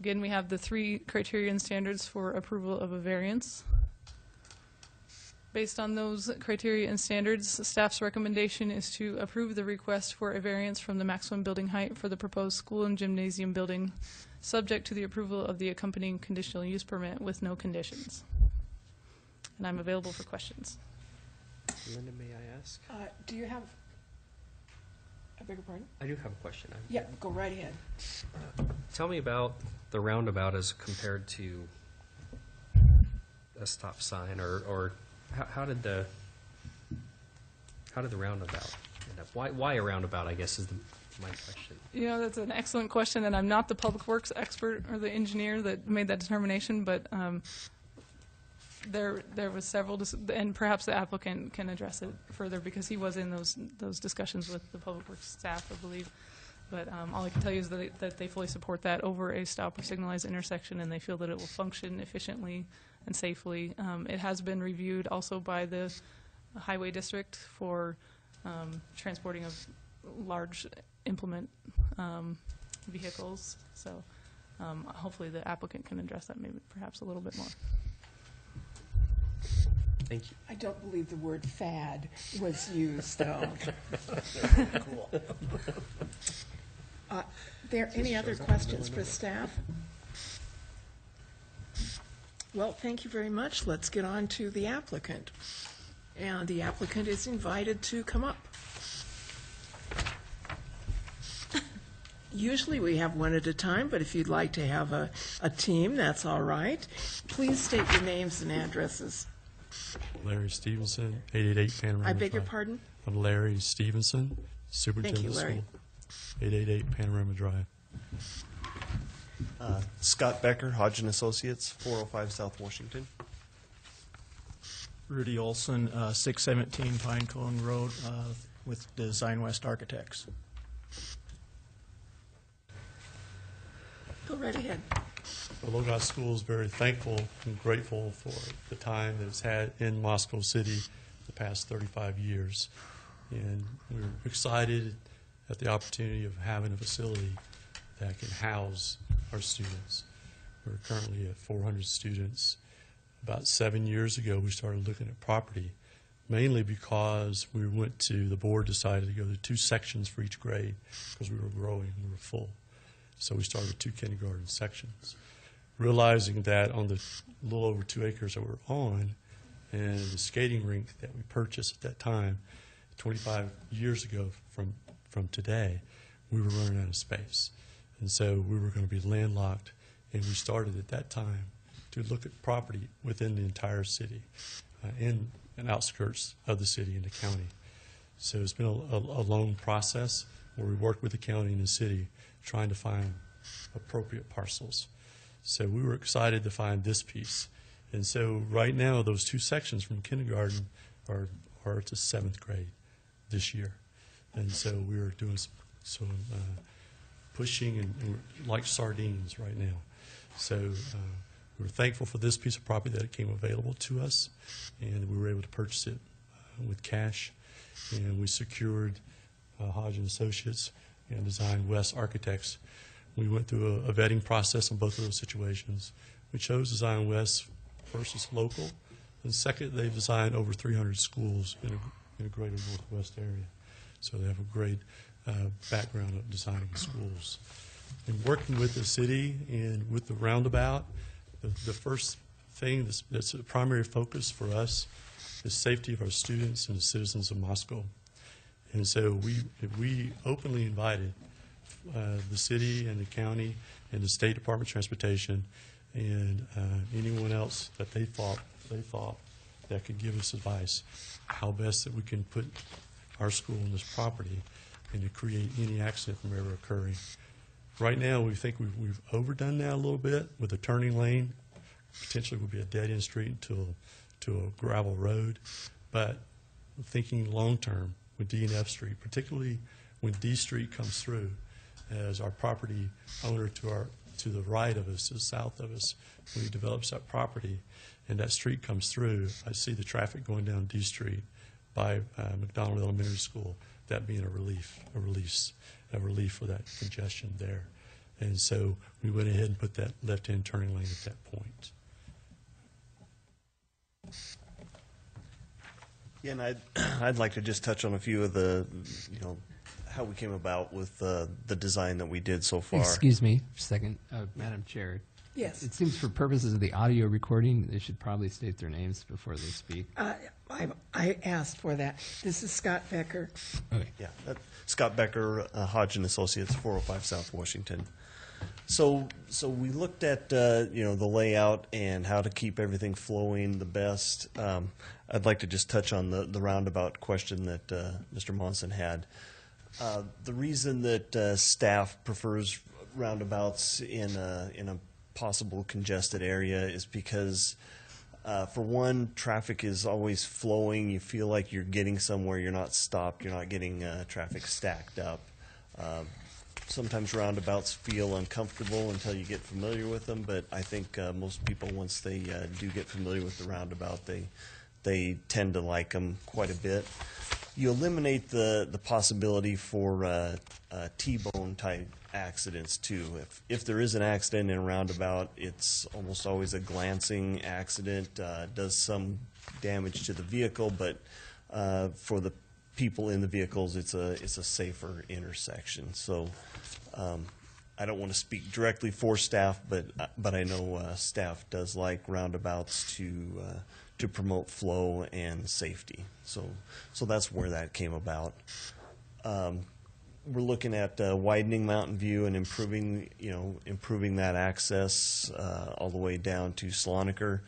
Again, we have the 3 criteria and standards for approval of a variance. Based on those criteria and standards, staff's recommendation is to approve the request for a variance from the maximum building height for the proposed school and gymnasium building, subject to the approval of the accompanying conditional use permit with no conditions. And I'm available for questions. Linda, may I ask? Do you have, I beg your pardon? I do have a question. Yeah, go right ahead. Tell me about the roundabout as compared to a stop sign, or how did the roundabout end up? Why a roundabout, I guess, is my question. You know, that's an excellent question, and I'm not the public works expert or the engineer that made that determination, but there was several, and perhaps the applicant can address it further because he was in those discussions with the public works staff, I believe. But all I can tell you is that they fully support that over a stop or signalized intersection, and they feel that it will function efficiently and safely. It has been reviewed also by the highway district for transporting of large implement vehicles. So hopefully the applicant can address that maybe perhaps a little bit more. Thank you. I don't believe the word fad was used, though. Cool. There any other questions for staff? Well, thank you very much. Let's get on to the applicant. And the applicant is invited to come up. Usually we have one at a time, but if you'd like to have a team, that's all right. Please state your names and addresses. Larry Stevenson, 888 Panorama I beg your Drive. pardon? I'm Larry Stevenson, Superintendent Larry. School, 888 Panorama Drive. Scott Becker, Hodge & Associates, 405 South Washington. Rudy Olson, 617 Pinecone Road, with Design West Architects. Go right ahead. The Logos School is very thankful and grateful for the time that it's had in Moscow City the past 35 years. And we're excited at the opportunity of having a facility that can house our students. We're currently at 400 students. About 7 years ago, we started looking at property, mainly because the board decided to go to 2 sections for each grade because we were growing, we were full. So we started with 2 kindergarten sections, realizing that on the little over 2 acres that we're on and the skating rink that we purchased at that time, 25 years ago from today, we were running out of space. And so we were going to be landlocked, and we started at that time to look at property within the entire city and outskirts of the city and the county. So it's been a long process where we worked with the county and the city trying to find appropriate parcels. So we were excited to find this piece. And so right now, those 2 sections from kindergarten are to 7th grade this year. And so we were doing some pushing and we're like sardines right now. So we were thankful for this piece of property that it came available to us, and we were able to purchase it with cash. And we secured Hodge & Associates and Design West Architects. We went through a vetting process on both of those situations. We chose Design West first as local, and second, they've designed over 300 schools in a greater Northwest area. So they have a great background of designing schools. And working with the city and with the roundabout, the first thing that's a primary focus for us is safety of our students and the citizens of Moscow. And so we openly invited the city and the county and the State Department of Transportation and anyone else that they thought that could give us advice how best that we can put our school on this property and to create any accident from ever occurring. Right now, we think we've overdone that a little bit with a turning lane. Potentially would be a dead-end street to a gravel road. But thinking long-term with D and F Street, particularly when D Street comes through, as our property owner to the right of us, to the south of us, when he develops that property and that street comes through, I see the traffic going down D Street by McDonald Elementary School, that being a relief for that congestion there. And so we went ahead and put that left-hand turning lane at that point. Yeah, and I'd like to just touch on a few of the, how we came about with the design that we did so far. Excuse me for a second, Madam Chair. Yes. It seems for purposes of the audio recording, they should probably state their names before they speak. I asked for that. This is Scott Becker. Okay. Yeah, Scott Becker, Hodge and Associates, 405 South Washington. So we looked at the layout and how to keep everything flowing the best. I'd like to just touch on the roundabout question that Mr. Monson had. The reason that staff prefers roundabouts in a possible congested area is because, for one, traffic is always flowing. You feel like you're getting somewhere. You're not stopped. You're not getting traffic stacked up. Sometimes roundabouts feel uncomfortable until you get familiar with them, but I think most people, once they do get familiar with the roundabout, they tend to like them quite a bit. You eliminate the possibility for T-bone type accidents too. If there is an accident in a roundabout, it's almost always a glancing accident, does some damage to the vehicle, but for the people in the vehicles, it's a safer intersection. So I don't want to speak directly for staff, but I know staff does like roundabouts to promote flow and safety. So that's where that came about. We're looking at widening Mountain View and improving that access all the way down to Slonaker.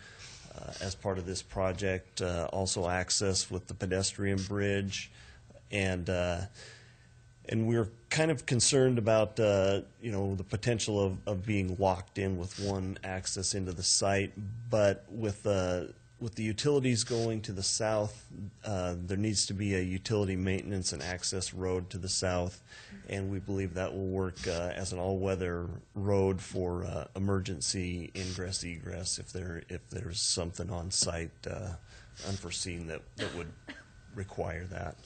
As part of this project, also access with the pedestrian bridge, and we're kind of concerned about the potential of being locked in with one access into the site, but with the utilities going to the south, there needs to be a utility maintenance and access road to the south, and we believe that will work as an all-weather road for emergency ingress egress if there's something on site unforeseen that would require that.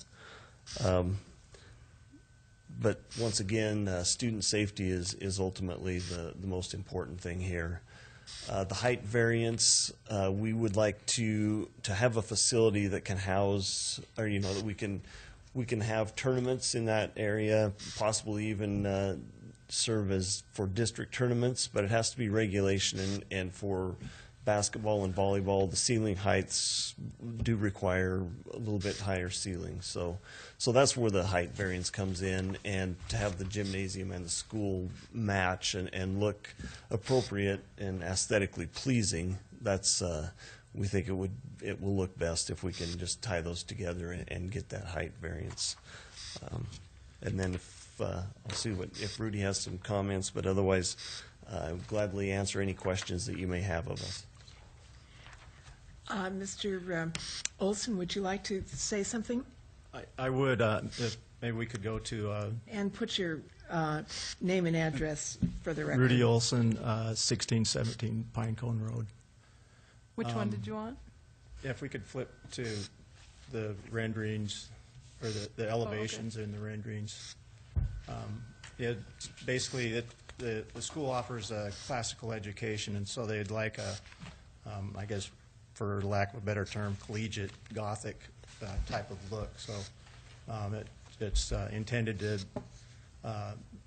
But once again, student safety is ultimately the most important thing here. The height variance, we would like to have a facility that can house, or that we can have tournaments in that area, possibly even serve as for district tournaments, but it has to be regulation, and for basketball and volleyball, the ceiling heights do require a little bit higher ceilings. So that's where the height variance comes in, and to have the gymnasium and the school match and look appropriate and aesthetically pleasing, that's we think it will look best if we can just tie those together and get that height variance. And then I'll see if Rudy has some comments, but otherwise I would gladly answer any questions that you may have of us. Mr. Olson, would you like to say something? I would, if maybe we could go to And put your name and address for the record. Rudy Olson, 1617 Pinecone Road. Which one did you want? If we could flip to the renderings, or the elevations in the renderings. Basically, the school offers a classical education, and so they'd like I guess, for lack of a better term, collegiate Gothic type of look. So it's intended to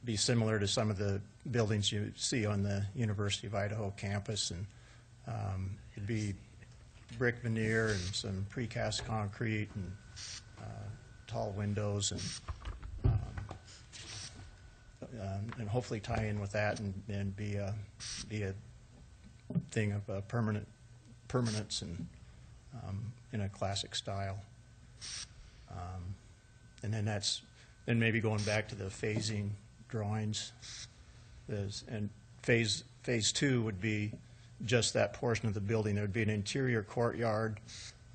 be similar to some of the buildings you see on the University of Idaho campus, and it'd be brick veneer and some precast concrete and tall windows, and hopefully tie in with that and be a thing of permanence and in a classic style. And then maybe going back to the phasing drawings, and phase 2 would be just that portion of the building. There would be an interior courtyard.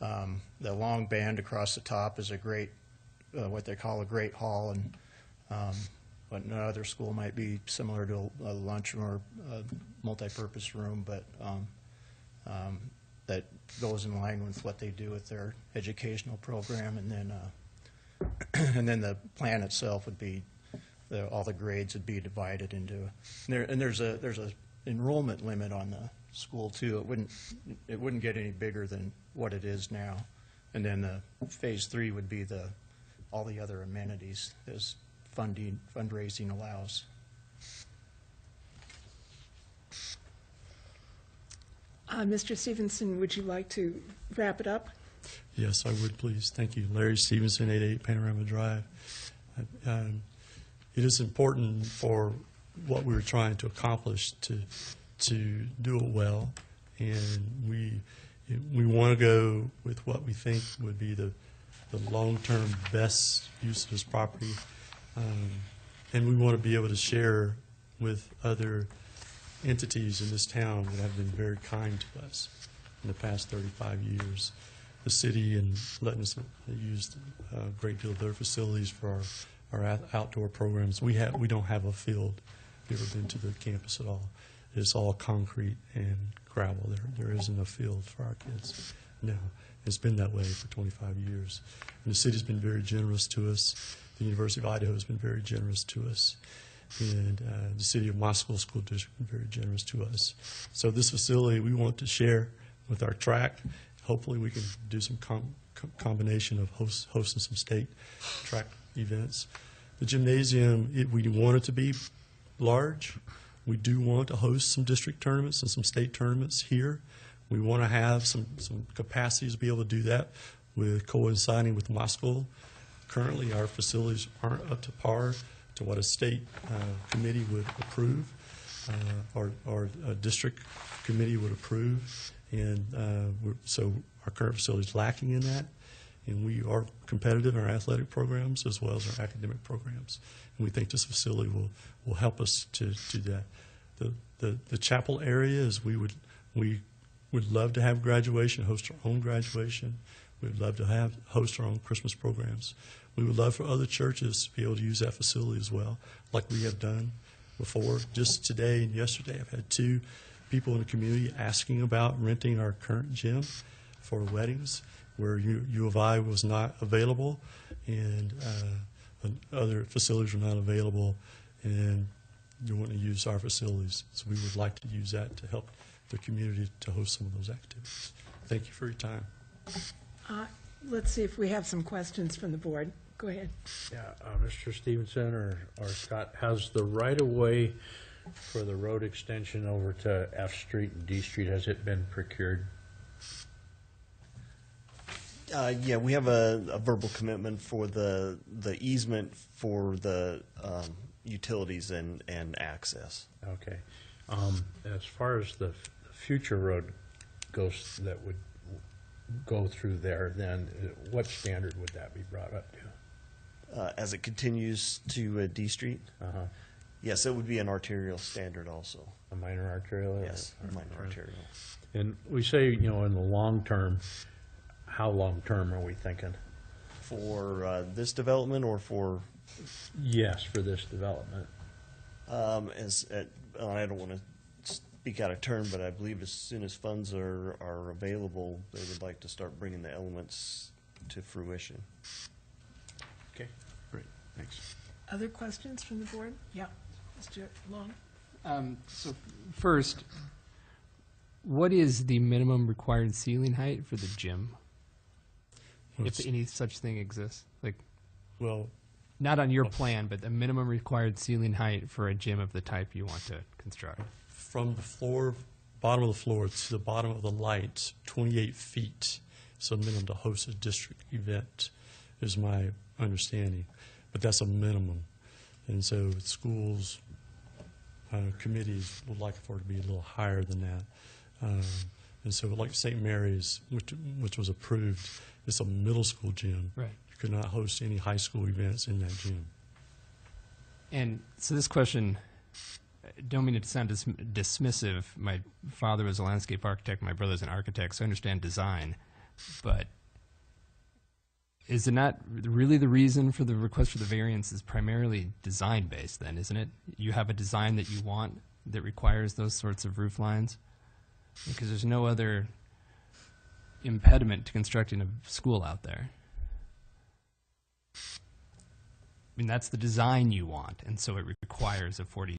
The long band across the top is a great, what they call a great hall, and what another school might be similar to a lunchroom or a multi-purpose room, but that goes in line with what they do with their educational program. And then and then the plan itself would be all the grades would be divided into, and there's a enrollment limit on the school too. It wouldn't get any bigger than what it is now. And then phase 3 would be all the other amenities as fundraising allows. Mr. Stevenson, would you like to wrap it up? Yes, I would, please. Thank you. Larry Stevenson, 88 Panorama Drive. It is important for what we're trying to accomplish to do it well, and we want to go with what we think would be the long-term best use of this property, and we want to be able to share with other entities in this town that have been very kind to us in the past 35 years. The city and letting us use a great deal of their facilities for our outdoor programs. We don't have a field. If you've ever been to the campus at all, it's all concrete and gravel. There isn't a field for our kids now. It's been that way for 25 years. And the city's been very generous to us. The University of Idaho has been very generous to us. And the City of Moscow School District has been very generous to us. So this facility we want to share with our track. Hopefully we can do some combination of hosting some state track events. The gymnasium, we want it to be large. We do want to host some district tournaments and some state tournaments here. We want to have some capacities to be able to do that with coinciding with Moscow. Currently, our facilities aren't up to par to what a state committee would approve or a district committee would approve. And so our current facility is lacking in that. And we are competitive in our athletic programs as well as our academic programs. And we think this facility will help us to do that. The chapel area is we would love to have graduation, host our own graduation. We'd love to host our own Christmas programs. We would love for other churches to be able to use that facility as well, like we have done before. Just today and yesterday, I've had 2 people in the community asking about renting our current gym for weddings, where U of I was not available and other facilities were not available, and you want to use our facilities. So we would like to use that to help the community to host some of those activities. Thank you for your time. Let's see if we have some questions from the board. Go ahead. Yeah, Mr. Stevenson or Scott, has the right-of-way for the road extension over to F Street and D Street, has it been procured? Yeah, we have a verbal commitment for the easement for the utilities and access. Okay. As far as the future road goes that would go through there, then what standard would that be brought up to? As it continues to D Street, Uh-huh. yes, it would be an arterial standard also. A minor arterial? Yes, or minor arterial. And we say, in the long term, how long term are we thinking? For this development or for? Yes, for this development. I don't want to speak out of turn, but I believe as soon as funds are available, they would like to start bringing the elements to fruition. Okay, great, thanks. Other questions from the board? Yeah, Mr. Long. So first, what is the minimum required ceiling height for the gym? If any such thing exists, Well, not on your plan, but the minimum required ceiling height for a gym of the type you want to construct. from the floor, bottom of the floor to the bottom of the lights, 28 feet. So minimum to host a district event is my understanding, but that's a minimum. And so schools, committees would like for it to be a little higher than that. And so like St. Mary's, which was approved, it's a middle school gym. Right. You could not host any high school events in that gym. And so this question, I don't mean it to sound dismissive. My father was a landscape architect. My brother's an architect, so I understand design. But is it not really the reason for the request for the variance is primarily design-based then, isn't it? You have a design that you want that requires those sorts of roof lines? Because there's no other impediment to constructing a school out there. mean, that's the design you want, and so it requires a 40